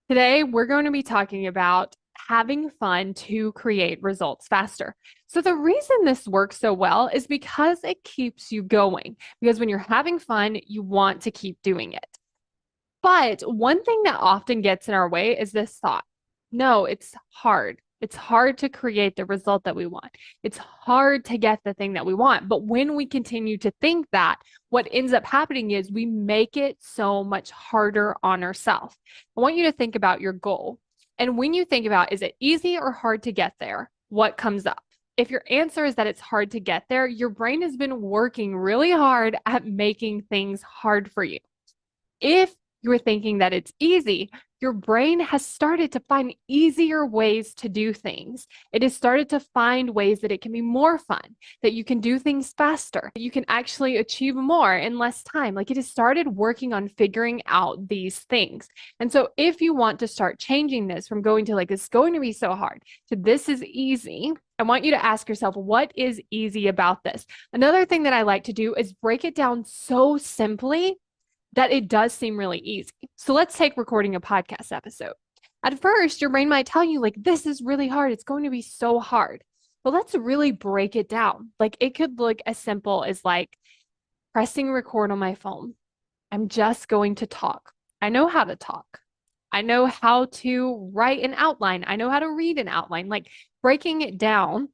Today, we're going to be talking about having fun to create results faster. So, the reason this works so well is because it keeps you going. Because when you're having fun, you want to keep doing it. But one thing that often gets in our way is this thought. No, it's hard. It's hard to create the result that we want. It's hard to get the thing that we want. But when we continue to think that, what ends up happening is we make it so much harder on ourselves. I want you to think about your goal. And when you think about, is it easy or hard to get there? What comes up? If your answer is that it's hard to get there, your brain has been working really hard at making things hard for you. If you're thinking that it's easy, your brain has started to find easier ways to do things. It has started to find ways that it can be more fun, that you can do things faster, that you can actually achieve more in less time. Like it has started working on figuring out these things. And so if you want to start changing this from going to like, it's going to be so hard to this is easy, I want you to ask yourself, what is easy about this? Another thing that I like to do is break it down so simply that it does seem really easy. So let's take recording a podcast episode. At first, your brain might tell you, like, this is really hard. It's going to be so hard. But let's really break it down. Like, it could look as simple as like pressing record on my phone. I'm just going to talk. I know how to talk. I know how to write an outline. I know how to read an outline, like breaking it down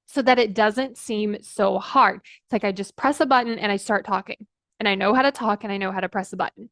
so that it doesn't seem so hard. It's like I just press a button and I start talking and I know how to talk and I know how to press a button.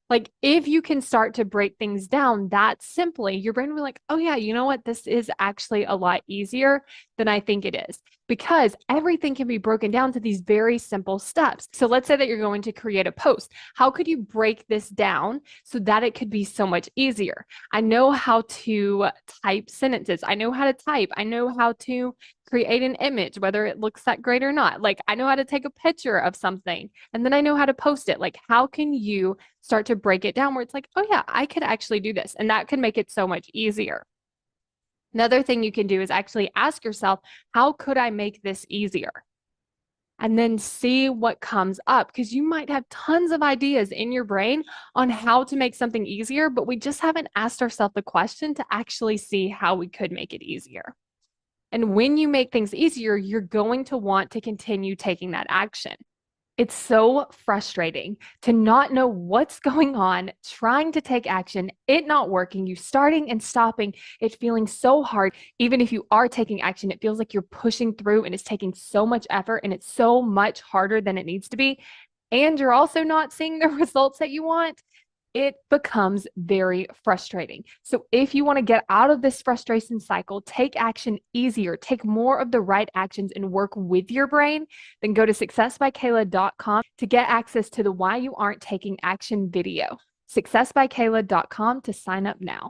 Like if you can start to break things down that simply, your brain will be like, oh yeah, you know what? This is actually a lot easier than I think it is because everything can be broken down to these very simple steps. So let's say that you're going to create a post. How could you break this down so that it could be so much easier? I know how to type sentences. I know how to type. I know how to create an image, whether it looks that great or not. Like I know how to take a picture of something and then I know how to post it. Like how can you start to break it down where it's like, oh yeah, I could actually do this. And that could make it so much easier. Another thing you can do is actually ask yourself, how could I make this easier? And then see what comes up because you might have tons of ideas in your brain on how to make something easier, but we just haven't asked ourselves the question to actually see how we could make it easier. And when you make things easier, you're going to want to continue taking that action. It's so frustrating to not know what's going on, trying to take action, it not working, you starting and stopping, it feeling so hard. Even if you are taking action, it feels like you're pushing through and it's taking so much effort and it's so much harder than it needs to be. And you're also not seeing the results that you want. It becomes very frustrating. So, if you want to get out of this frustration cycle, take action easier, take more of the right actions and work with your brain, then go to successbykayla.com to get access to the Why You Aren't Taking Action video. Successbykayla.com to sign up now.